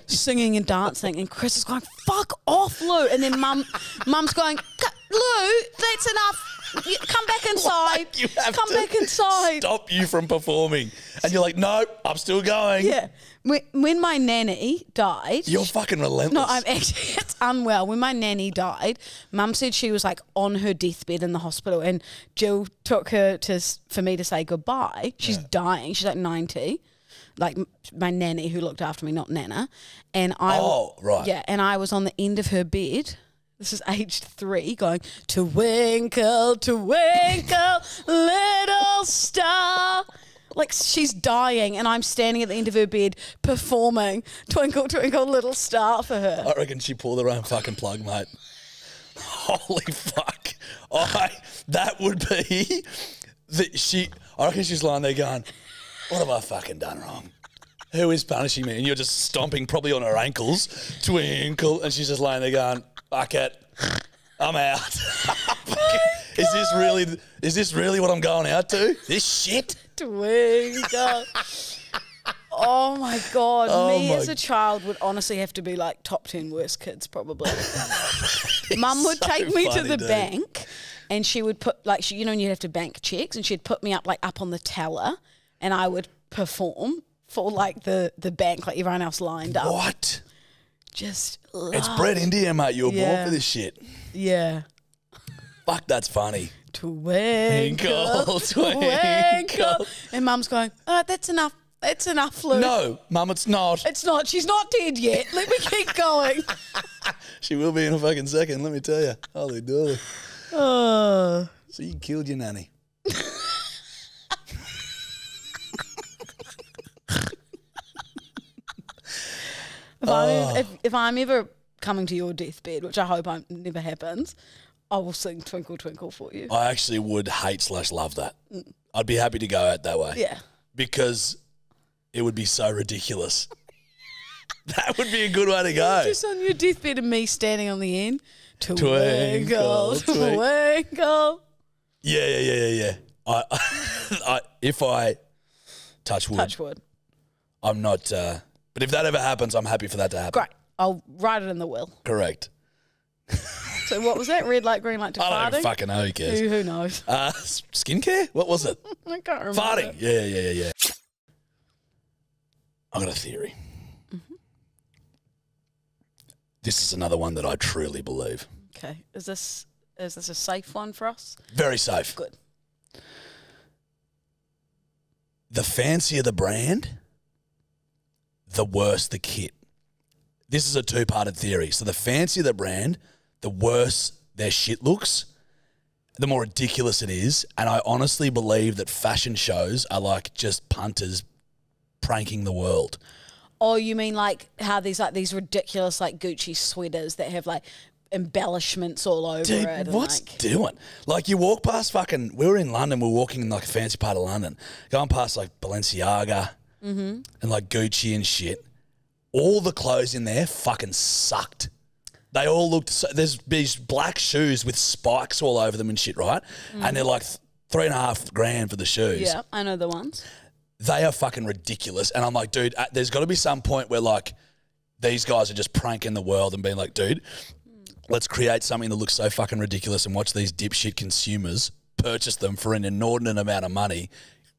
singing and dancing. And Chris is going, fuck off, Lou. And then mum's going, Lou, that's enough. Come back inside. Come back inside. Stop you from performing. And you're like, no, I'm still going. Yeah. When my nanny died... You're fucking relentless. No, I'm actually... It's unwell. When my nanny died, Mum said she was like on her deathbed in the hospital and Jill took her for me to say goodbye. She's dying. She's like 90. Like my nanny who looked after me, not Nana. And right. Yeah, and I was on the end of her bed... This is aged 3, going, twinkle, little star. Like she's dying and I'm standing at the end of her bed performing Twinkle, Twinkle, Little Star for her. I reckon she pulled her own fucking plug, mate. Holy fuck. That would be... I reckon she's lying there going, what have I fucking done wrong? Who is punishing me? And you're just stomping probably on her ankles. Twinkle. And she's just laying there going, fuck it. I'm out. Is this really what I'm going out to? This shit? Twinkle. Oh my God. As a child would honestly have to be like top 10 worst kids probably. Mum would take me to the bank and she would put like, you know, when you have to bank checks, and she'd put me up on the teller and I would perform for like the bank, like everyone else lined up. What? Just It's bred into you, mate. You were born for this shit. Yeah. Fuck, that's funny. Twinkle, twinkle. And Mum's going, oh, that's enough. That's enough, Lou. No, Mum, it's not. It's not. She's not dead yet. Let me keep going. She will be in a fucking second, let me tell you. Holy dooly. Oh. So you killed your nanny. If I'm ever coming to your deathbed, which I hope never happens, I will sing Twinkle Twinkle for you. I actually would hate/love that. I'd be happy to go out that way. Yeah. Because it would be so ridiculous. That would be a good way to go. Just on your deathbed and me standing on the end. Twinkle, twinkle. Yeah. If I touch wood, I'm not. But if that ever happens, I'm happy for that to happen. Great. I'll write it in the will. Correct. So what was that? Red light, green light to farting? I don't fucking know. Who cares? Who knows? Skincare? What was it? I can't remember. Farting. Yeah. I've got a theory. Mm-hmm. This is another one that I truly believe. Okay. Is this a safe one for us? Very safe. Good. The fancier the brand, the worse the kit. This is a two-parted theory. So the fancier the brand, the worse their shit looks, the more ridiculous it is. And I honestly believe that fashion shows are like just punters pranking the world. Oh, you mean like how these ridiculous like Gucci sweaters that have like embellishments all over Dude, it? what's doing? Like you walk past we were in London, we were walking in like a fancy part of London, going past like Balenciaga and like Gucci and shit. All the clothes in there fucking sucked. They all looked, there's these black shoes with spikes all over them and shit, right? And they're like $3,500 for the shoes. Yeah, I know the ones. They are fucking ridiculous. And I'm like, dude, there's got to be some point where like these guys are just pranking the world and being like, dude, let's create something that looks so fucking ridiculous and watch these dipshit consumers purchase them for an inordinate amount of money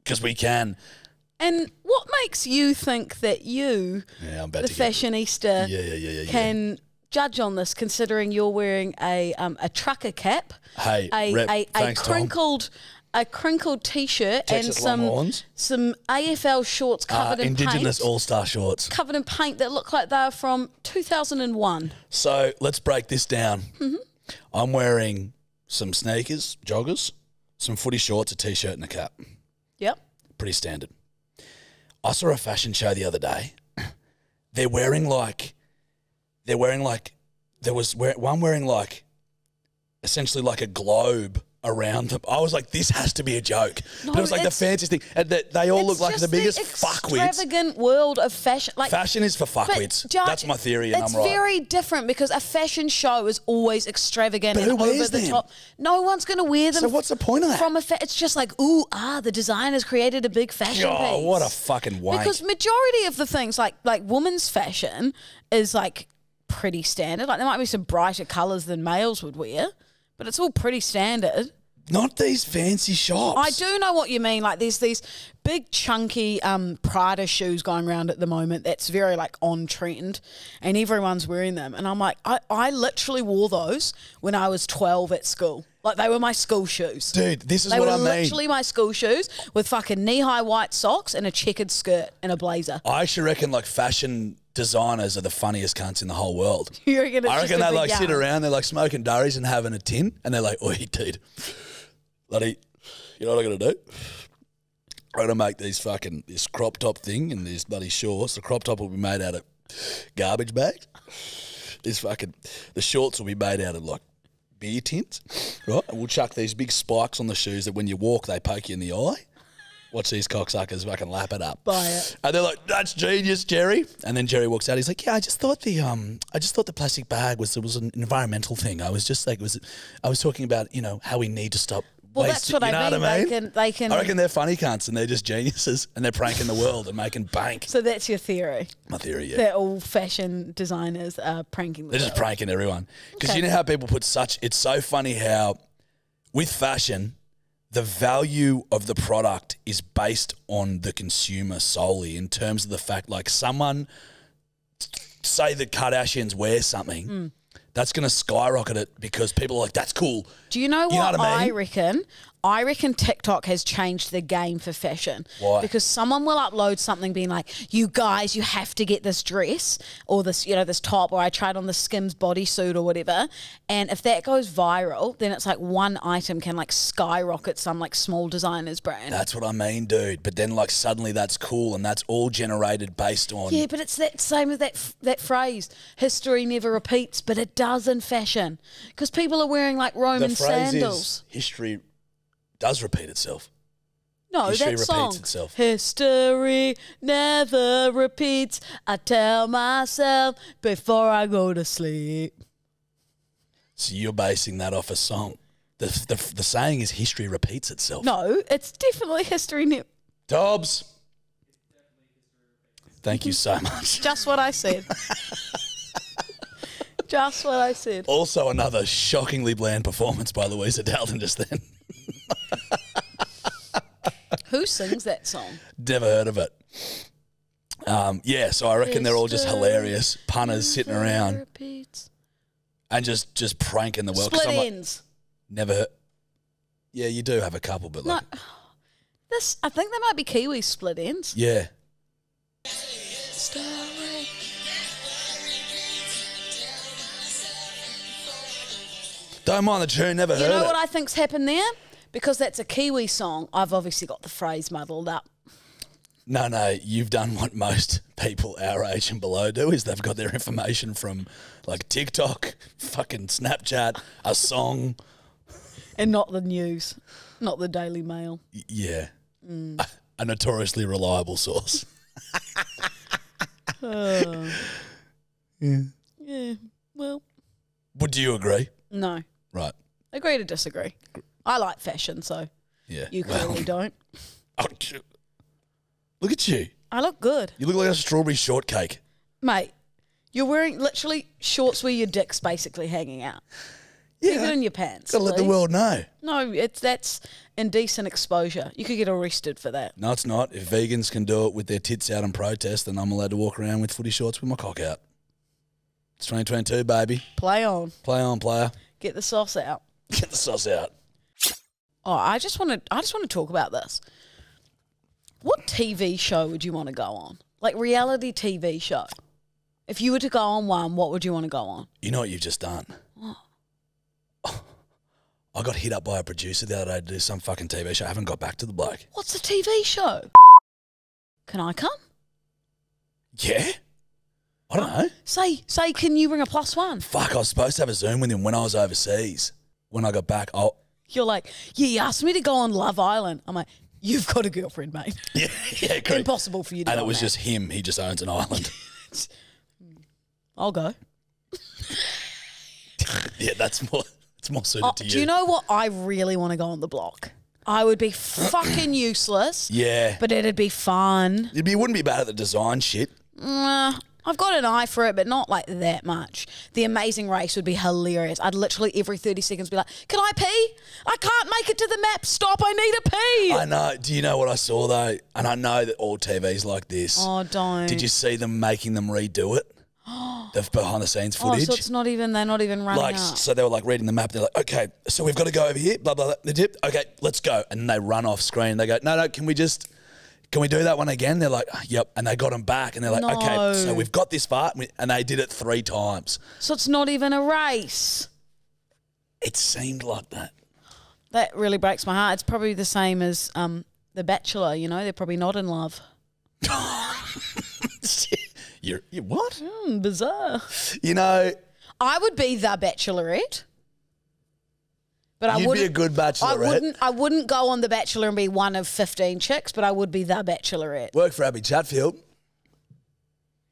because we can. And what makes you think that you, the fashionista, can judge on this, considering you're wearing a trucker cap, a crinkled t-shirt, Texas and some AFL shorts covered in Indigenous paint, All-Star shorts covered in paint that look like they're from 2001. So let's break this down. I'm wearing some sneakers, joggers, some footy shorts, a t-shirt, and a cap. Yep, pretty standard. I saw a fashion show the other day. There was one wearing like essentially like a globe around them. I was like, this has to be a joke. No, but it was like the fanciest thing. And they all look like the biggest fuckwits. Extravagant world of fashion. Like, fashion is for fuckwits. That's my theory, and I'm right. It's very different because a fashion show is always extravagant and over the top. No one's going to wear them. So what's the point of that? It's just like, the designer's created a big fashion piece. Oh, what a fucking wank. Because majority of the things, like women's fashion is like pretty standard. Like there might be some brighter colours than males would wear, but it's all pretty standard. Not these fancy shops. I do know what you mean. Like there's these big chunky Prada shoes going around at the moment that's very like on trend and everyone's wearing them. And I'm like, I literally wore those when I was 12 at school. Like they were my school shoes. Dude, this is what I mean. They were literally my school shoes with fucking knee-high white socks and a checkered skirt and a blazer. I actually reckon like fashion designers are the funniest cunts in the whole world. You reckon it's I reckon just they like sit around, they're like smoking durries and having a tin and they're like, oi, dude. Bloody, you know what I'm going to do? I'm going to make this crop top thing and these bloody shorts. The crop top will be made out of garbage bags. The shorts will be made out of like beer tins, right? And we'll chuck these big spikes on the shoes that when you walk, they poke you in the eye. Watch these cocksuckers fucking lap it up. Buy it. And they're like, "That's genius, Jerry." And then Jerry walks out. He's like, "Yeah, I just thought the plastic bag was an environmental thing. I was just like, I was talking about how we need to stop." Well, that's what I mean. They can. I reckon they're funny cunts and they're just geniuses and they're pranking the world and making bank. So that's your theory. My theory, yeah. That all fashion designers are pranking the They're world. just pranking everyone. Because you know how people put it's so funny how with fashion, the value of the product is based on the consumer solely in terms of the fact, like someone, say the Kardashians wear something, that's going to skyrocket it because people are like, that's cool. Do you know what I mean? I reckon? I reckon TikTok has changed the game for fashion. Why? Because someone will upload something being like, "You guys, you have to get this dress or this, this top, or I tried on the Skims bodysuit or whatever." And if that goes viral, then it's like one item can like skyrocket some like small designer's brand. That's what I mean, dude. But then like suddenly that's cool and that's all generated based on... Yeah, but it's that same as that phrase, history never repeats, but it does in fashion. Because people are wearing like Roman the phrase sandals. Is history does repeat itself. No, History that song. repeats itself. History never repeats. I tell myself before I go to sleep. So you're basing that off a song. The saying is history repeats itself. No, it's definitely history. Dobbs. Thank you so much. Just what I said. Just what I said. Also another shockingly bland performance by Louisa Dalton just then. Who sings that song? Never heard of it. Yeah, so I reckon they're all just hilarious punters sitting around Repeats. and just pranking the world. 'Cause Split I'm like, ends. never heard. Yeah, you do have a couple, but like, No, I think there might be Kiwi split ends. yeah. Story. Don't mind the tune, never You heard know it. what I think's happened there? Because that's a Kiwi song, I've obviously got the phrase muddled up. No, you've done what most people our age and below do, is they've got their information from like TikTok, fucking Snapchat, a song. And not the news, not the Daily Mail. Yeah. A notoriously reliable source. Yeah, well, Would you agree? no. Right. Agree to disagree. I like fashion, so Yeah. you clearly don't. Look at you. I look good. You look like a strawberry shortcake. Mate, you're wearing literally shorts where your dick's basically hanging out. Keep it in your pants, Gotta let the please. world know. No, that's indecent exposure. You could get arrested for that. No, it's not. If vegans can do it with their tits out in protest, then I'm allowed to walk around with footy shorts with my cock out. It's 2022, baby. Play on. Play on, player. Get the sauce out. Get the sauce out. Oh, I just want to talk about this. What TV show would you want to go on? Like reality TV show. If you were to go on one, what would you want to go on? You know what you've just done? What? I got hit up by a producer the other day to do some fucking TV show. I haven't got back to the bloke. What's a TV show? Can I come? Yeah? I don't know. Say, can you bring a +1? Fuck, I was supposed to have a Zoom with him when I was overseas. When I got back, You're like, yeah, you asked me to go on Love Island. I'm like, you've got a girlfriend, mate. yeah, correct. Impossible for you to And go it was on just him. He just owns an island. that. I'll go. Yeah, it's more suited to you. Do you know what I really want to go on the block? I would be fucking useless. Yeah. But it'd be fun. You wouldn't be bad at the design shit. I've got an eye for it, but not like that much. The Amazing Race would be hilarious. I'd literally every 30 seconds be like, can I pee? I can't make it to the map. Stop, I need a pee. I know. Do you know what I saw though? And I know that all TV's like this. Oh, don't. Did you see them making them redo it? The behind the scenes Oh, footage. so they're not even running Like, up. so they were like reading the map. They're like, okay, so we've got to go over here, blah, blah, blah. The dip. Okay, let's go. And then they run off screen. They go, no, can we do that one again? They're like, yep. And they got them back. And they're like, No. okay, so we've got this far. And they did it 3 times. So it's not even a race. It seemed like that. That really breaks my heart. It's probably the same as The Bachelor, you know? They're probably not in love. You're what? Bizarre. You know, I would be the Bachelorette. But I You'd wouldn't be a good bachelorette. I wouldn't go on The Bachelor and be one of 15 chicks, but I would be the Bachelorette. Work for Abby Chatfield.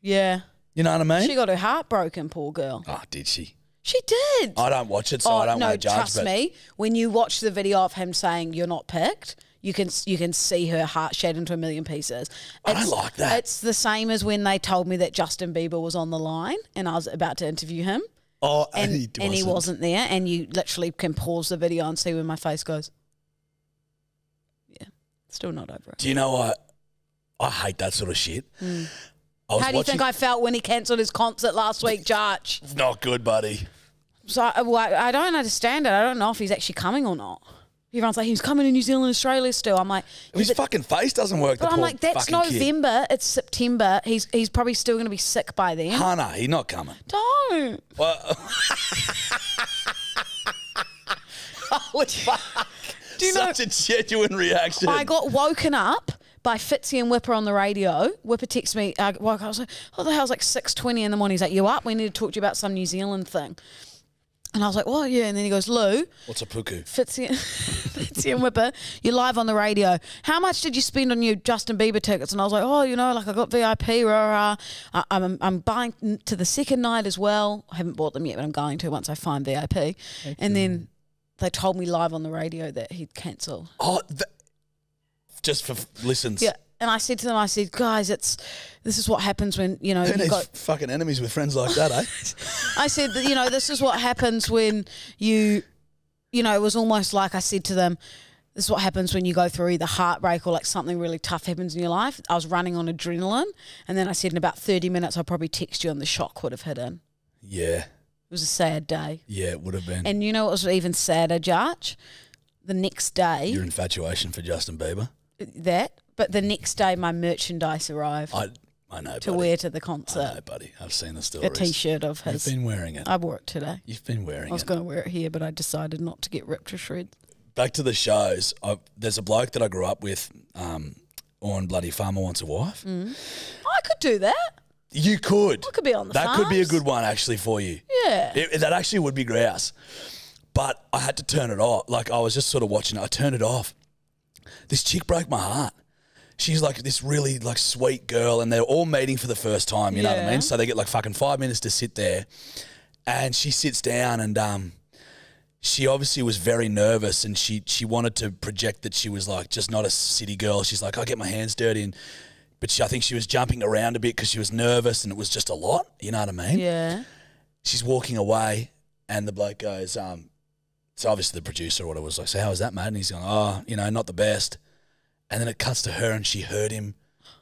Yeah. You know what I mean? She got her heart broken, poor girl. Oh, did she? She did. I don't watch it, so I don't want to judge. Trust me. When you watch the video of him saying you're not picked, you can see her heart shattered into a million pieces. I don't like that. It's the same as when they told me that Justin Bieber was on the line and I was about to interview him. Oh, and he wasn't there, and you literally can pause the video and see where my face goes. Yeah, still not over it. Do you know what? I hate that sort of shit. How do you think I felt when he cancelled his concert last week, Jarch? It's not good, buddy. So I don't understand it. I don't know if he's actually coming or not. Everyone's like, he's coming to New Zealand, Australia still. I'm like, his fucking face doesn't work. But I'm like, that's November. It's September. He's probably still going to be sick by then. Hannah, he's not coming. Don't. Well, holy fuck! Do you Such a genuine reaction. I got woken up by Fitzy and Whipper on the radio. Whipper texted me. I was like, what the hell? It was like 6:20 in the morning. He's like, you up? We need to talk to you about some New Zealand thing. And I was like, well, yeah. And then he goes, Lou. What's a puku? Fitzy and Whipper, you're live on the radio. How much did you spend on your Justin Bieber tickets? And I was like, oh, like I got VIP. I'm buying to the second night as well. I haven't bought them yet, but I'm going to once I find VIP. Okay. And then they told me live on the radio that he'd cancel. Oh, just for listens. Yeah. And I said to them, guys, this is what happens when, Who needs fucking enemies with friends like that, eh? I said, that, this is what happens when it was almost like I said to them, this is what happens when you go through either heartbreak or like something really tough happens in your life. I was running on adrenaline. And then I said in about 30 minutes, I'll probably text you and the shock would have hit in. Yeah. It was a sad day. Yeah, it would have been. And you know what was even sadder, Jarch? The next day. Your infatuation for Justin Bieber? But the next day, my merchandise arrived. I know, to wear to the concert. I know, buddy. I've seen the stories. A T-shirt of his. You've been wearing it. I wore it today. You've been wearing it. I was going to wear it here, but I decided not to get ripped to shreds. Back to the shows. There's a bloke that I grew up with on Bloody Farmer Wants a Wife. I could do that. You could. I could be on the That could be a good one, actually, for you. Yeah. That actually would be grouse. But I had to turn it off. Like, I was just sort of watching it. I turned it off. This chick broke my heart. She's like this really like sweet girl, and they're all meeting for the first time, you know what I mean? So they get like fucking 5 minutes to sit there, and she sits down, and she obviously was very nervous, and she wanted to project that she was like just not a city girl. She's like, I get my hands dirty, but I think she was jumping around a bit because she was nervous, and it was just a lot, you know what I mean? Yeah. She's walking away, and the bloke goes, so obviously the producer or whatever was like, so how was that, mate? And he's going, oh, not the best. And then it cuts to her, and she heard him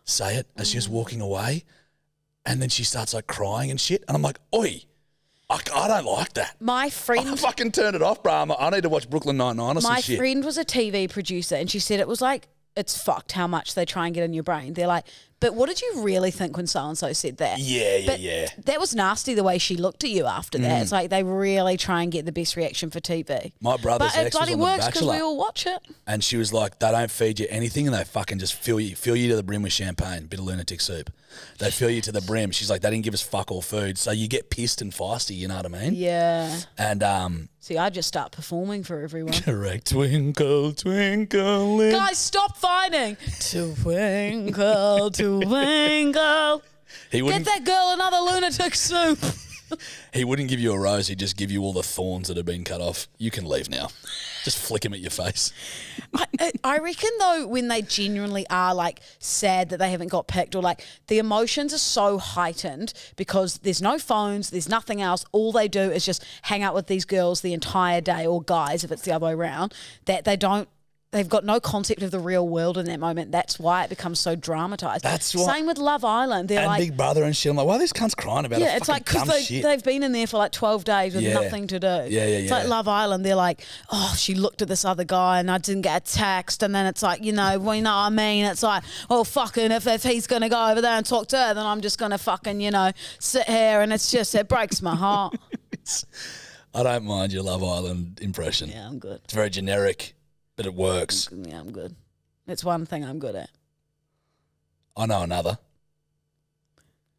say it as she was walking away. And then she starts like crying and shit. And I'm like, oi, I don't like that. My friend... I fucking turned it off, bro. I need to watch Brooklyn Nine-Nine or some shit. My friend was a TV producer, and she said it was like, it's fucked how much they try and get in your brain. They're like, but what did you really think when so-and-so said that? Yeah. That was nasty the way she looked at you after that. It's like they really try and get the best reaction for TV. My brother's ex was on The Bachelor. But it bloody works because we all watch it. And she was like, they don't feed you anything, and they fucking just fill you to the brim with champagne, bit of lunatic soup. They fill you to the brim. She's like, they didn't give us fuck all food. So you get pissed and feisty, you know what I mean? Yeah. And see, I just start performing for everyone. Correct. Twinkle, twinkle. Guys, stop fighting. Twinkle, twinkle. Get that girl another lunatic soup. He wouldn't give you a rose. He'd just give you all the thorns that have been cut off. You can leave now. Just flick him at your face. I reckon, though, when they genuinely are, like, sad that they haven't got picked, or, like, the emotions are so heightened because there's no phones, there's nothing else. All they do is just hang out with these girls the entire day, or guys if it's the other way around, that they've got no concept of the real world in that moment. That's why it becomes so dramatized. That's why. Same with Love Island. They're and like Big Brother and shit. I'm like, why are these cunts crying about it's like because they've been in there for like 12 days with nothing to do. It's like Love Island. They're like, oh, she looked at this other guy and I didn't get a text. And then it's like, well, you know what I mean? It's like, oh, fucking, if he's going to go over there and talk to her, then I'm just going to fucking, sit here. And it breaks my heart. I don't mind your Love Island impression. Yeah, I'm good. It's very generic. But it works. Yeah, I'm good. It's one thing I'm good at. I know another.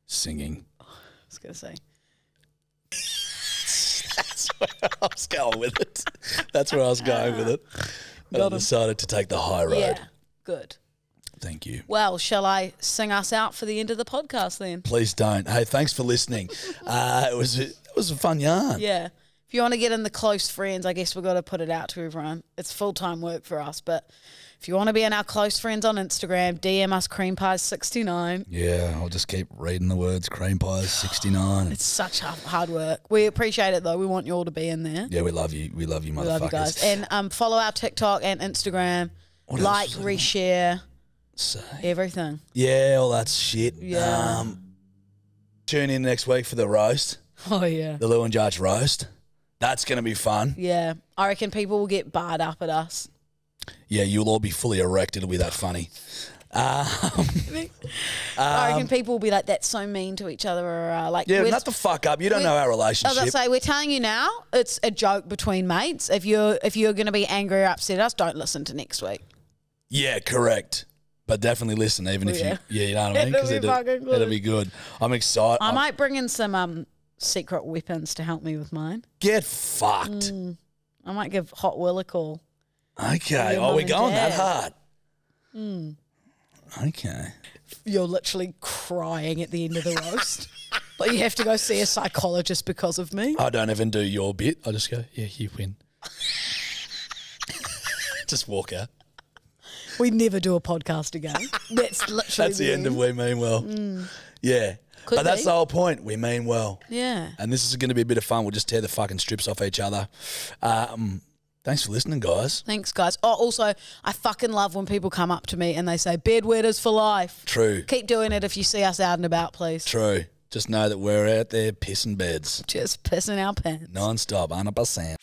Singing. I was going to say. That's where I was going with it. That's where I was going with it. But I decided to take the high road. Yeah, good. Thank you. Well, shall I sing us out for the end of the podcast then? Please don't. Hey, thanks for listening. It was a fun yarn. Yeah. If you want to get in the close friends, I guess we've got to put it out to everyone. It's full-time work for us, but if you want to be in our close friends on Instagram, DM us creampies69. Yeah, I'll just keep reading the words cream pies 69. It's such hard work. We appreciate it though. We want you all to be in there. Yeah, we love you. We love you, motherfuckers. We love you guys. And follow our TikTok and Instagram. What like, else? reshare, Say. everything. Yeah, all that shit. Yeah. Tune in next week for the roast, Oh, yeah. the Lou and Jarch roast. That's going to be fun. Yeah. I reckon people will get barred up at us. Yeah, you'll all be fully erect. It'll be that funny. I reckon people will be like, that's so mean to each other. Or like, Yeah, not the fuck up. You don't know our I relationship. was going to say, we're telling you now, it's a joke between mates. If you're going to be angry or upset at us, don't listen to next week. Yeah, correct. But definitely listen, even if you know what I mean? It'll be fucking good. It'll be good. I'm excited. I might bring in some secret weapons to help me with mine. Get fucked. I might give Hot Will a call. Okay. Your Oh, mum we're and going dad. that hard. Okay. You're literally crying at the end of the roast. But you have to go see a psychologist because of me. I don't even do your bit. I just go, yeah, you win. Just walk out. We never do a podcast again. That's literally That's the end of We Mean Well. Yeah. Could But that's be. the whole point. We mean well. Yeah. And this is going to be a bit of fun. We'll just tear the fucking strips off each other. Thanks for listening, guys. Thanks, guys. Oh, also, I fucking love when people come up to me and they say, bedwetters for life. True. Keep doing it if you see us out and about, please. True. Just know that we're out there pissing beds. Just pissing our pants. Non-stop, 100%.